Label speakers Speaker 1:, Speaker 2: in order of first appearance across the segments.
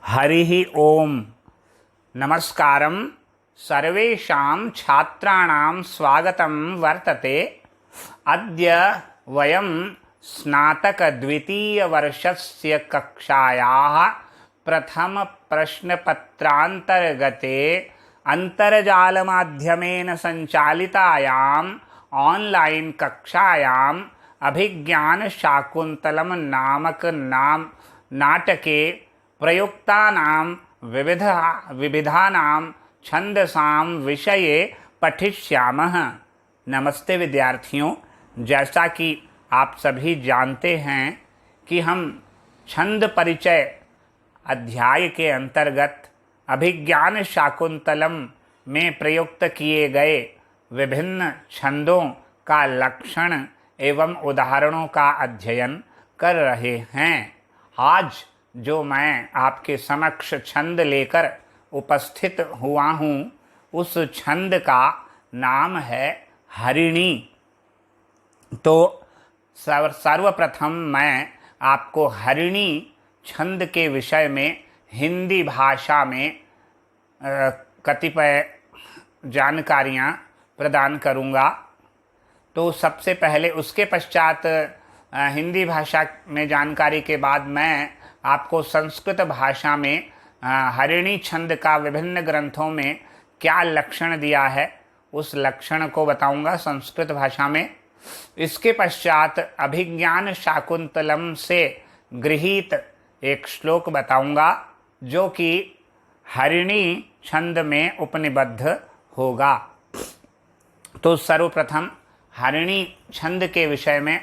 Speaker 1: हरिः ओम। नमस्कारं सर्वेषां छात्राणां स्वागतं वर्तते। अद्य वयं स्नातकद्वितीयवर्षस्य कक्षायाः प्रथमप्रश्नपत्रान्तर्गते अन्तर्जालमाध्यमेन सञ्चालितायाम् ऑनलाइन कक्षायाम् अभिज्ञानशाकुन्तलं नामक नाटके प्रयुक्तानां विविधानां छन्दसां विषये पठिष्यामः। नमस्ते विद्यार्थियों, जैसा कि आप सभी जानते हैं कि हम छंद परिचय अध्याय के अंतर्गत अभिज्ञान शाकुंतलम में प्रयुक्त किए गए विभिन्न छंदों का लक्षण एवं उदाहरणों का अध्ययन कर रहे हैं। आज जो मैं आपके समक्ष छंद लेकर उपस्थित हुआ हूँ, उस छंद का नाम है हरिणी। तो सर्वप्रथम मैं आपको हरिणी छंद के विषय में हिंदी भाषा में कतिपय जानकारियाँ प्रदान करूँगा। तो सबसे पहले उसके पश्चात हिंदी भाषा में जानकारी के बाद मैं आपको संस्कृत भाषा में हरिणी छंद का विभिन्न ग्रंथों में क्या लक्षण दिया है, उस लक्षण को बताऊंगा संस्कृत भाषा में। इसके पश्चात अभिज्ञान शाकुंतलम से गृहीत एक श्लोक बताऊंगा जो कि हरिणी छंद में उपनिबद्ध होगा। तो सर्वप्रथम हरिणी छंद के विषय में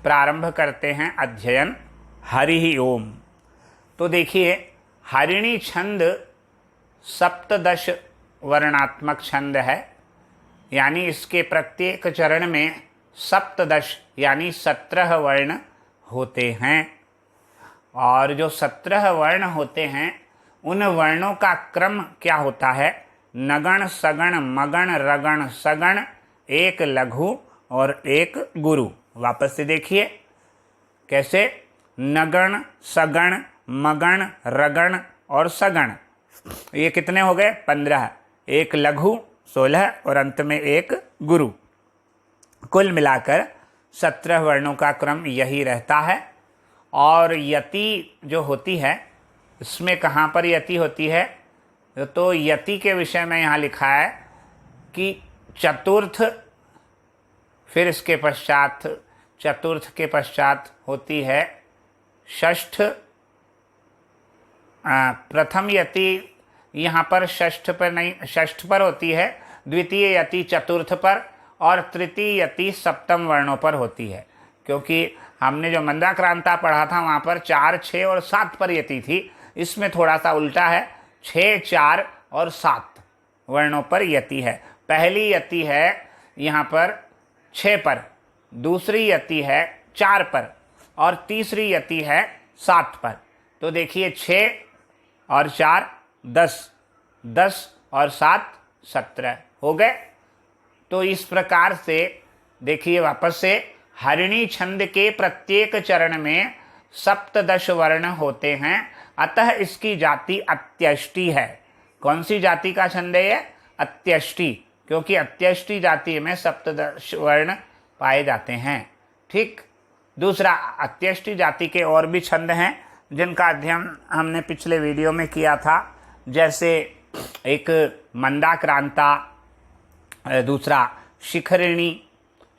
Speaker 1: प्रारंभ करते हैं अध्ययन। हरि ओम। तो देखिए, हरिणी छंद सप्तदश वर्णात्मक छंद है, यानी इसके प्रत्येक चरण में सप्तदश यानी 17 वर्ण होते हैं। और जो 17 वर्ण होते हैं, उन वर्णों का क्रम क्या होता है? नगण, सगण, मगण, रगण, सगण, एक लघु और एक गुरु। वापस से देखिए कैसे, नगण, सगण, मगण, रगण और सगण, ये कितने हो गए? 15। एक लघु 16 और अंत में एक गुरु। कुल मिलाकर 17 वर्णों का क्रम यही रहता है। और यति जो होती है, इसमें कहाँ पर यति होती है? तो यति के विषय में यहाँ लिखा है कि चतुर्थ, फिर इसके पश्चात चतुर्थ के पश्चात होती है षष्ठ। प्रथम यति यहाँ पर षष्ठ पर नहीं, षष्ठ पर होती है, द्वितीय यति चतुर्थ पर और तृतीय यति सप्तम वर्णों पर होती है। क्योंकि हमने जो मंदाक्रांता पढ़ा था वहाँ पर 4, 6 और 7 पर यति थी। इसमें थोड़ा सा उल्टा है, 6, 4 और 7 वर्णों पर यति है। पहली यति है यहाँ पर 6 पर, दूसरी यति है 4 पर और तीसरी यति है 7 पर। तो देखिए 6 और 4 10, 10 और 7 17 हो गए। तो इस प्रकार से देखिए, वापस से हरिणी छंद के प्रत्येक चरण में सप्तदश वर्ण होते हैं, अतः इसकी जाति अत्यष्टि है। कौन सी जाति का छंद है ये? अत्यष्टि, क्योंकि अत्यष्टि जाति में सप्तदश वर्ण पाए जाते हैं। ठीक। दूसरा, अत्यष्टि जाति के और भी छंद हैं जिनका अध्ययन हमने पिछले वीडियो में किया था, जैसे एक मंदाक्रांता, दूसरा शिखरिणी।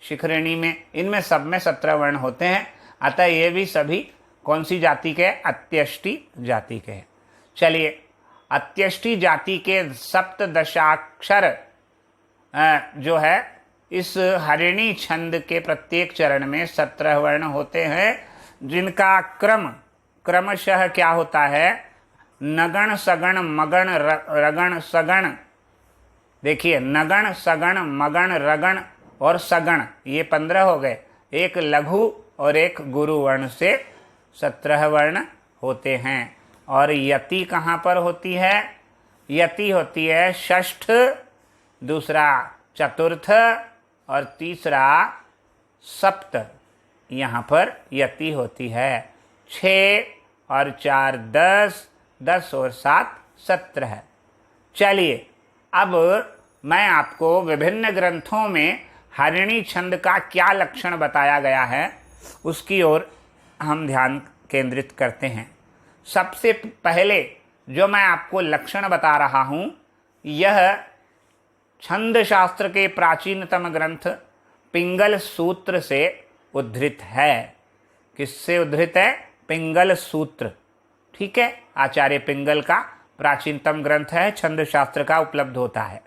Speaker 1: शिखरिणी में, इनमें सब में 17 वर्ण होते हैं, अतः ये भी सभी कौन सी जाति के? अत्यष्टि जाति के हैं। चलिए, अत्यष्टि जाति के सप्तदशाक्षर जो है, इस हरिणी छंद के प्रत्येक चरण में 17 वर्ण होते हैं, जिनका क्रमशः क्या होता है? नगण, सगण, मगण, रगण, सगण। देखिए, नगण, सगण, मगण, रगण और सगण, ये 15 हो गए। एक लघु और एक गुरु वर्ण से 17 वर्ण होते हैं। और यति कहाँ पर होती है? यति होती है षष्ठ, दूसरा चतुर्थ और तीसरा सप्त। यहाँ पर यति होती है। 6 और 4 10, 10 और 7 17। चलिए अब मैं आपको विभिन्न ग्रंथों में हरिणी छंद का क्या लक्षण बताया गया है उसकी ओर हम ध्यान केंद्रित करते हैं। सबसे पहले जो मैं आपको लक्षण बता रहा हूं यह छंद शास्त्र के प्राचीनतम ग्रंथ पिंगल सूत्र से उद्धृत है। किससे उद्धृत है? पिंगल सूत्र। ठीक है, आचार्य पिंगल का प्राचीनतम ग्रंथ है, छंद शास्त्र का उपलब्ध होता है।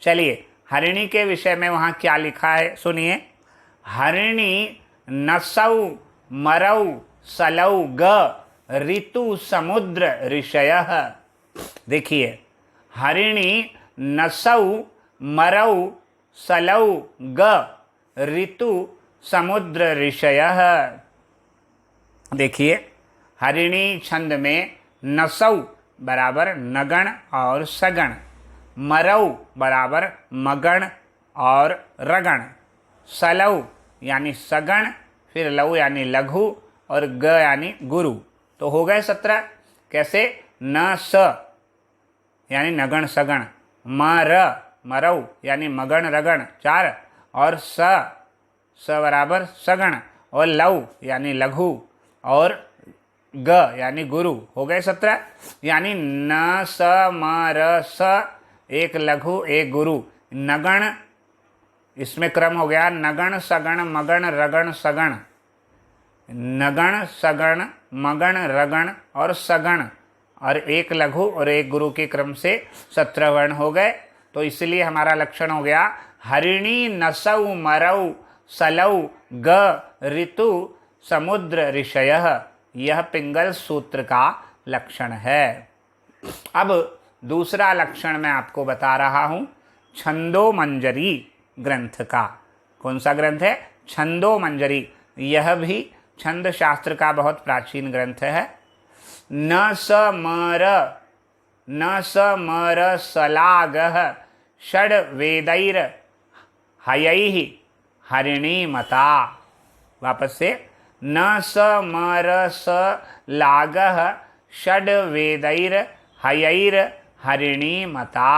Speaker 1: चलिए हरिणी के विषय में वहां क्या लिखा है सुनिए। हरिणी नसौ मरौ सलौ ग ऋतु समुद्र ऋषयः। देखिए हरिणी नसौ मरौ सलौ ग ऋतु समुद्र ऋषयः। देखिए हरिणी छंद में नसौ बराबर नगण और सगण, मरौ बराबर मगण और रगण, सलौ यानी सगण, फिर लौ यानी लघु और ग यानी गुरु। तो हो गए 17। कैसे? न स यानी नगण सगण, मरौ यानी मगण रगण 4, और स बराबर सगण, और लौ यानी लघु और ग यानी गुरु। हो गए 17। यानी न स म र स, एक लघु एक गुरु। नगण, इसमें क्रम हो गया नगण सगण मगण रगण सगण, नगण सगण मगण रगण और सगण, और एक लघु और एक गुरु के क्रम से 17 वर्ण हो गए। तो इसलिए हमारा लक्षण हो गया हरिणी नसौ मरौ सलौ ग ऋतु समुद्र ऋषयः। यह पिंगल सूत्र का लक्षण है। अब दूसरा लक्षण मैं आपको बता रहा हूं छंदोमंजरी ग्रंथ का। कौन सा ग्रंथ है? छंदोमंजरी। यह भी छंद शास्त्र का बहुत प्राचीन ग्रंथ है। न स मर सलागः षड वेदैर हयैः हरिणी मता। वापस से, न स मर स लागः षड वेदैर हयैर हरिणी मता।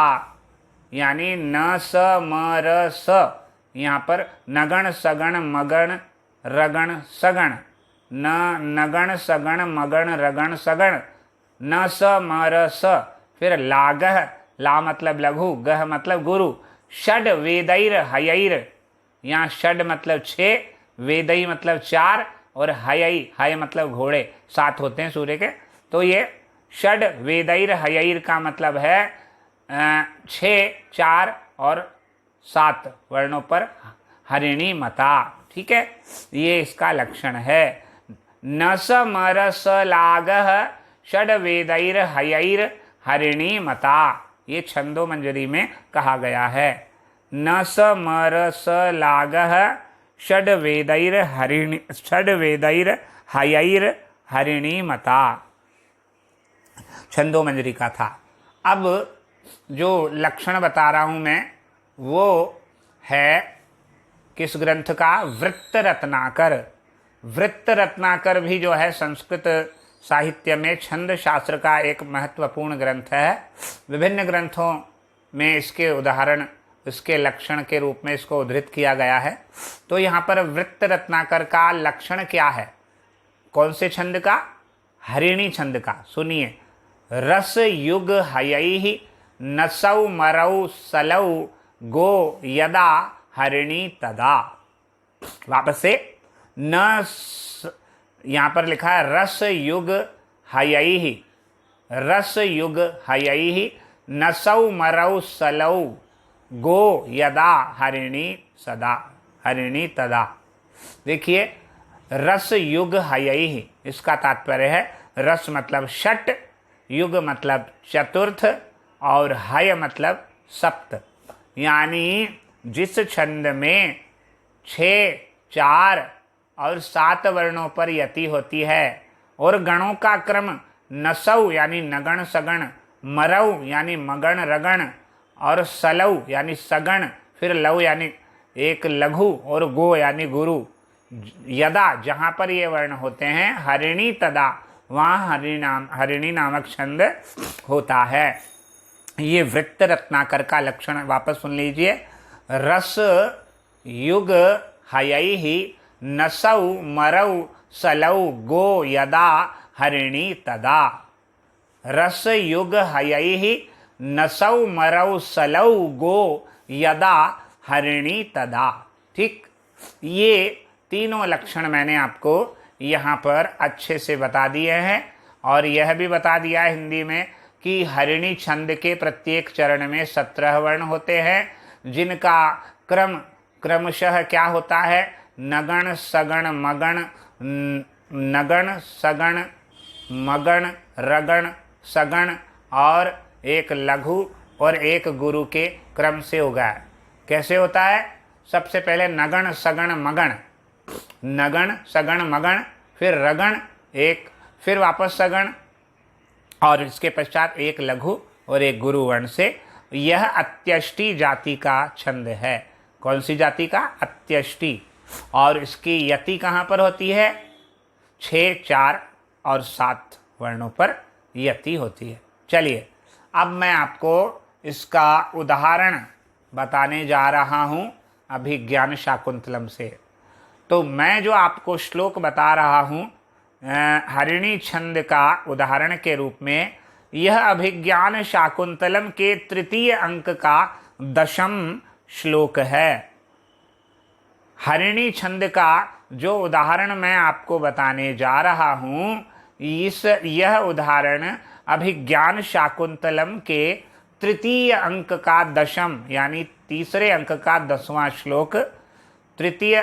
Speaker 1: यानी न स मर स, यहाँ पर नगण सगण मगण रगण सगण, न नगण सगण मगण रगण सगण, न स मर स, फिर लागह, ला मतलब लघु, गह मतलब गुरु, षड वेदैर हयैर, यहाँ षड मतलब 6, वेदई मतलब 4, और हयई, हय मतलब घोड़े 7 होते हैं सूर्य के। तो ये षड वेदैर हयैर का मतलब है 6, 4 और 7 वर्णों पर हरिणी मता। ठीक है, ये इसका लक्षण है। न स मर स लागह षड वेदैर हयैर हरिणी मता, ये छंदोमंजरी में कहा गया है। न स मर स लागह षड वेदैर हयैर हरिणी मता, छंदोमंजरी का था। अब जो लक्षण बता रहा हूं मैं वो है किस ग्रंथ का? वृत्त रत्नाकर। वृत्त रत्नाकर भी जो है संस्कृत साहित्य में छंद शास्त्र का एक महत्वपूर्ण ग्रंथ है। विभिन्न ग्रंथों में इसके उदाहरण, इसके लक्षण के रूप में इसको उद्धृत किया गया है। तो यहाँ पर वृत्त रत्नाकर का लक्षण क्या है? कौन से छंद का? हरिणी छंद का। सुनिए, रस युग हयैः नसौ मरौ सलौ गो यदा हरिणी तदा। वापस से, यहाँ पर लिखा है रस युग हयैः, रस युग हयैः नसौ मरौ सलौ गो यदा हरिणी सदा, हरिणी तदा। देखिए, रस युग हयैः, इसका तात्पर्य है रस मतलब षट, युग मतलब चतुर्थ, और हय मतलब सप्त। यानी जिस छंद में 6, 4 और 7 वर्णों पर यति होती है और गणों का क्रम नसौ यानी नगण सगण, मरौ यानी मगण रगण, और सलौ यानी सगण, फिर लौ यानी एक लघु, और गो यानी गुरु। यदा, जहाँ पर ये वर्ण होते हैं, हरिणी तदा, वहाँ हरिणी नामक छंद होता है। ये वृत्त रत्नाकर का लक्षण वापस सुन लीजिए। रस युग हयैहि नसौ मरौ सलौ गो यदा हरिणी तदा। रस युग हयैहि नसौ मरौ सलौ गो यदा हरिणी तदा। ठीक, ये तीनों लक्षण मैंने आपको यहाँ पर अच्छे से बता दिए हैं और यह भी बता दिया है हिंदी में कि हरिणी छंद के प्रत्येक चरण में 17 वर्ण होते हैं, जिनका क्रमशः क्या होता है, नगण सगण मगण, नगण सगण मगण रगण सगण और एक लघु और एक गुरु के क्रम से होगा। कैसे होता है? सबसे पहले नगण सगण मगण, नगण सगण मगण, फिर रगण एक, फिर वापस सगण और इसके पश्चात एक लघु और एक गुरु वर्ण से। यह अत्यष्टि जाति का छंद है। कौन सी जाति का? अत्यष्टि। और इसकी यति कहाँ पर होती है? 6, 4 और 7 वर्णों पर यति होती है। चलिए अब मैं आपको इसका उदाहरण बताने जा रहा हूँ अभिज्ञान शाकुंतलम से। तो मैं जो आपको श्लोक बता रहा हूँ हरिणी छंद का उदाहरण के रूप में, यह अभिज्ञान शाकुंतलम के तृतीय अंक का 10वां श्लोक है। हरिणी छंद का जो उदाहरण मैं आपको बताने जा रहा हूँ, यह उदाहरण अभिज्ञान शाकुंतलम के तृतीय अंक का 10वां यानी तीसरे अंक का 10वां श्लोक, तृतीय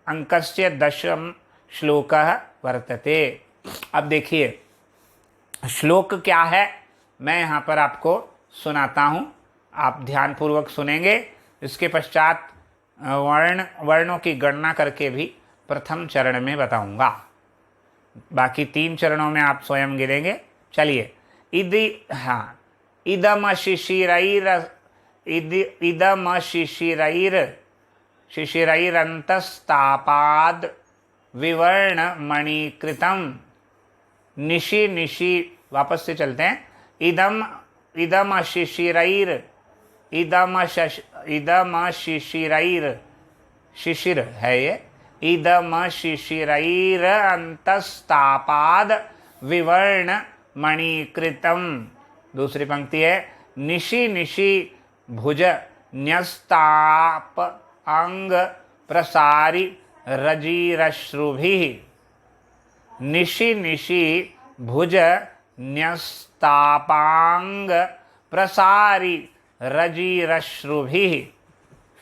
Speaker 1: अंकस्य 10वां श्लोकः वर्तते। अब देखिए श्लोक क्या है, मैं यहाँ पर आपको सुनाता हूँ, आप ध्यानपूर्वक सुनेंगे। इसके पश्चात वर्णों की गणना करके भी प्रथम चरण में बताऊंगा, बाकी 3 चरणों में आप स्वयं गिनेंगे। चलिए इदम शिशिरैरन्तस्तापाद् विवर्ण मणिकृतं निशि निशि। वापस से चलते हैं। इदम शिशिरैर, शिशिर है ये। इदम शिशिरैरन्तस्तापाद् विवर्ण मणिकृतं। दूसरी पंक्ति है निशि निशि भुज न्यस्ताप अंग प्रसारि रजिरश्रुभिः। निशि निशि भुज न्यस्तापांग प्रसारि रजिरश्रुभिः।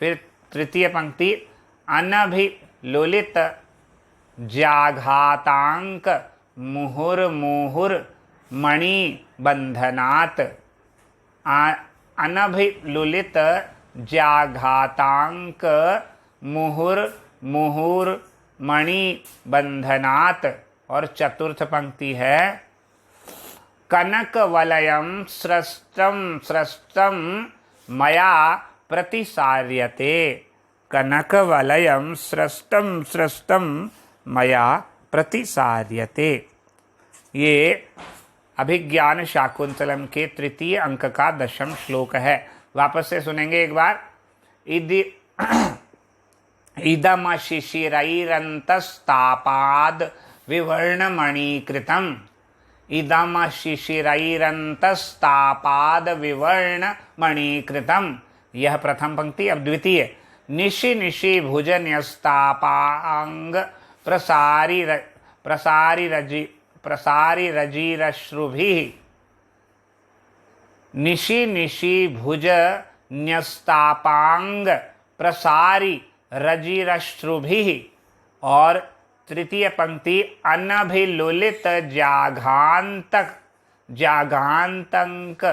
Speaker 1: फिर तृतीय पंक्ति अनभिलुलित जाघातांक मुहुर्मुहुर् मणि बंधनात्। अनभिलुलित जाघातांक मुहुर्मुहुर् मणि बंधनात्। और चतुर्थ पंक्ति है कनक वलयं स्रष्टं स्रष्टं मया प्रतिसार्यते। कनक वलयं स्रष्टं स्रष्टं मया प्रतिसार्यते। ये अभिज्ञान शाकुंतलम के तृतीय अंक का 10वां श्लोक है। वापस से सुनेंगे एक बार। इदम शिशिरैरन्तस्तापाद् विवर्णमणिकृतम्। इदम शिशिरैरन्तस्तापाद् विवर्णमणिकृतम्। यह प्रथम पंक्ति। अब द्वितीय निशि निशि भुज न्यस्तापांग प्रसारि रजिरश्रुभिः। निशि निशि भुज न्यस्तापांग प्रसारि रजिरश्रुभिः। और तृतीय पंक्ति अनभिलुलित जाघांतंक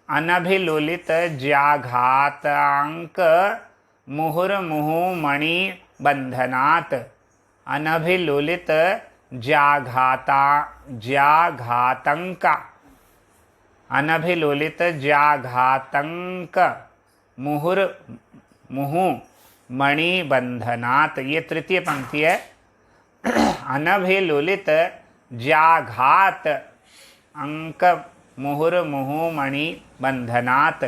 Speaker 1: अनभिलुलित जाघातांक मुहुर्मुहु मणि बंधनात्। अनभिलुलित जाघातंक अनभिलुलित जाघातंक मुहुर्मुहु मणि बंधनात्। ये तृतीय पंक्ति है। अनभिलुलित जाघात अंक मुहुर्मुहु मणि बंधनात्।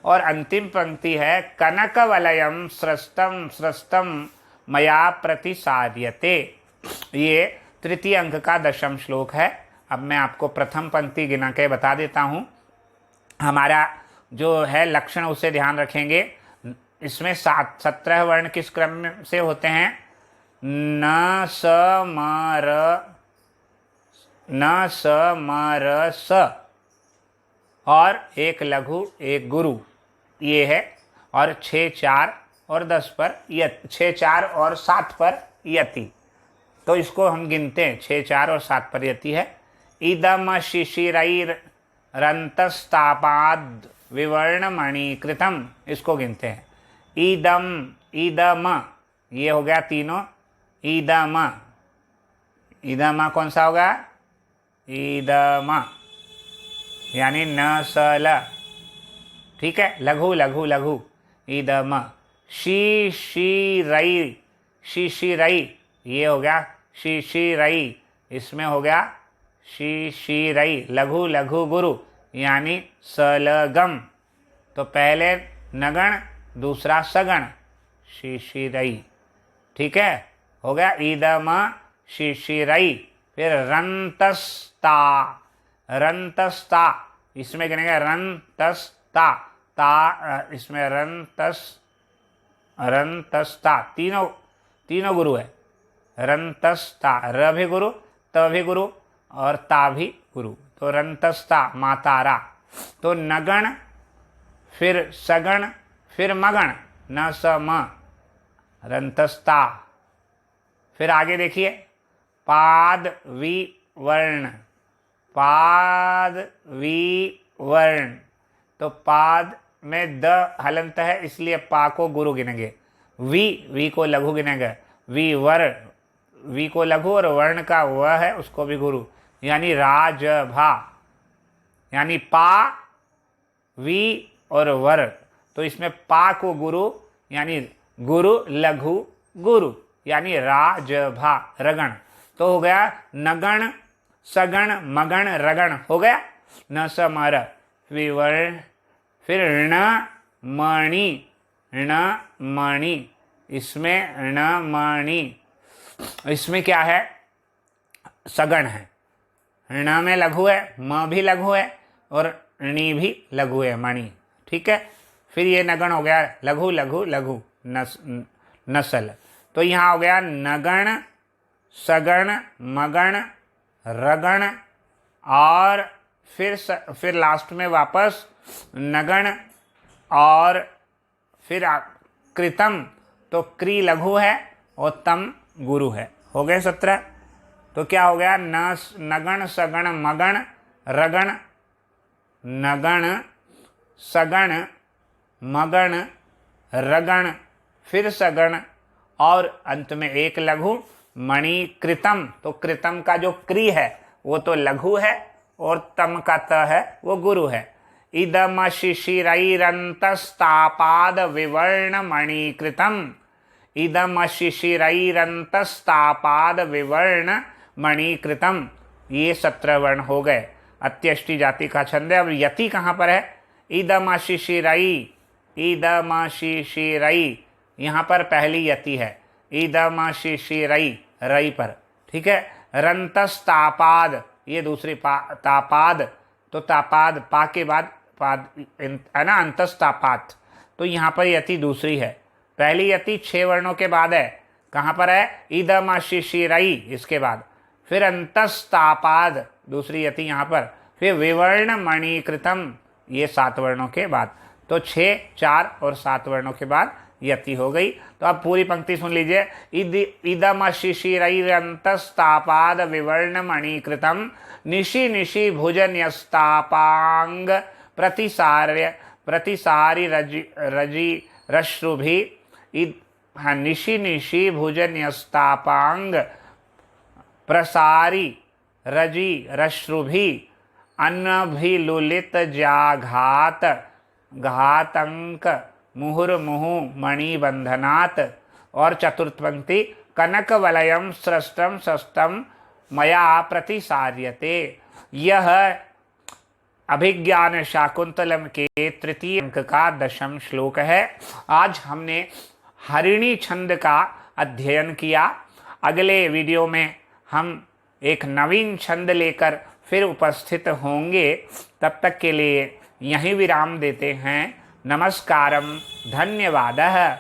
Speaker 1: और अंतिम पंक्ति है कनक वलयम सृष्टम सृष्टम मया प्रतिसार्यते। ये तृतीय अंक का 10वां श्लोक है। अब मैं आपको प्रथम पंक्ति गिना के बता देता हूँ। हमारा जो है लक्षण उसे ध्यान रखेंगे। इसमें 17 वर्ण किस क्रम में से होते हैं? न स म र, न स म र स, और एक लघु एक गुरु, ये है। और 6 4 और 10 पर 6 4 और 7 पर यति। तो इसको हम गिनते हैं, 6 4 और 7 पर यति है। इदम शिशिरैर रंतस्तापाद विवर्ण मणिकृतम, इसको गिनते हैं। ईदम ईदम, ये हो गया तीनों। ईदम, ईदम कौन सा होगा? ईदम यानी न स ल, ठीक है। लघु लघु लघु, ईदम। शिशिरई, शिशिरई, ये हो गया शिशिरई, इसमें हो गया शिशिरई। लघु लघु गुरु यानी सलगम। तो पहले नगण दूसरा सगण, शिशिरई, ठीक है। हो गया ईदम शिशिरई। फिर रंतस्ता, रंतस्ता, इसमें गिनेगा रंतस्ता, ता, इसमें रंतस्ता, तीनों गुरु है। रंतस्ता, र भी गुरु, त भी गुरु और ता भी गुरु, तो रंतस्ता मातारा। तो नगण, फिर सगण, फिर मगण, न स म, रंतस्ता। फिर आगे देखिए, पाद वि वर्ण, पाद वि वर्ण। तो पाद में द हलंत है, इसलिए पा को गुरु गिनेंगे। वी को लघु गिनेंगे। वी वर, वी को लघु और वर्ण का व है उसको भी गुरु, यानी राजभा, यानी पा वी और वर। तो इसमें पा को गुरु यानी गुरु लघु गुरु, यानी राजभा रगण। तो हो गया नगण सगण मगण रगण, हो गया न स म र। विवर्ण, फिर ण मणि, ण मणि, इसमें ण मणि, इसमें क्या है? सगण है। ण में लघु है, म भी लघु है और णी भी लघु है, मणि, ठीक है। फिर ये नगण हो गया लघु लघु लघु नसल। तो यहाँ हो गया नगण सगण मगण रगण, और फिर लास्ट में वापस नगण और फिर कृतम। तो क्री लघु है और तम गुरु है। हो गए 17। तो क्या हो गया? नगण सगण मगण रगण, नगण सगण मगण रगण, फिर सगण और अंत में एक लघु मणि कृतम। तो कृतम का जो क्री है वो तो लघु है और तम का त है वो गुरु है। इदम शिशिरैरन्तस्तापाद विवर्ण मणि कृतम, इदम शिशिरैरन्तस्तापाद विवर्ण मणि कृतम। ये 17 वर्ण हो गए। अत्यष्टि जाति का छंद है। अब यति कहाँ पर है? इदम शिशिरई, इदम शिशिरई, यहाँ पर पहली यति है। इदम शिशिरई, रई पर, ठीक है। रंतस्तापाद, ये दूसरी तापाद। तो तापाद पा के बाद पाद है ना, अंतस्तापात। तो यहाँ पर यति दूसरी है। पहली यति 6 वर्णों के बाद है। कहाँ पर है? इदम शिशिरई, इसके बाद फिर अंतस्तापाद, दूसरी यति यहाँ पर, फिर विवर्ण मणिकृतम, ये 7 वर्णों के बाद। तो 6 4 और 7 वर्णों के बाद यति हो गई। तो अब पूरी पंक्ति सुन लीजिए। इदम शिशिरैरन्तस्तापाद विवर्ण मणिकृतम, निशि निशि भुजन्यस्तापांग प्रतिसारि रजि रश्रुभि, निशि निशि भुजन्यस्तापांग प्रसारी रजि रश्रुभि, अन्नभिलुलित जाघात घातंक मुहुर्मुहु मणिबंधनात्। और चतुर्थ पंक्ति, कनक वलयम सृष्टम सष्टम मया प्रतिसार्यते। यह अभिज्ञान शाकुंतलम के तृतीय अंक का 10वां श्लोक है। आज हमने हरिणी छंद का अध्ययन किया। अगले वीडियो में हम एक नवीन छंद लेकर फिर उपस्थित होंगे। तब तक के लिए यहीं विराम देते हैं। नमस्कारम, धन्यवादः।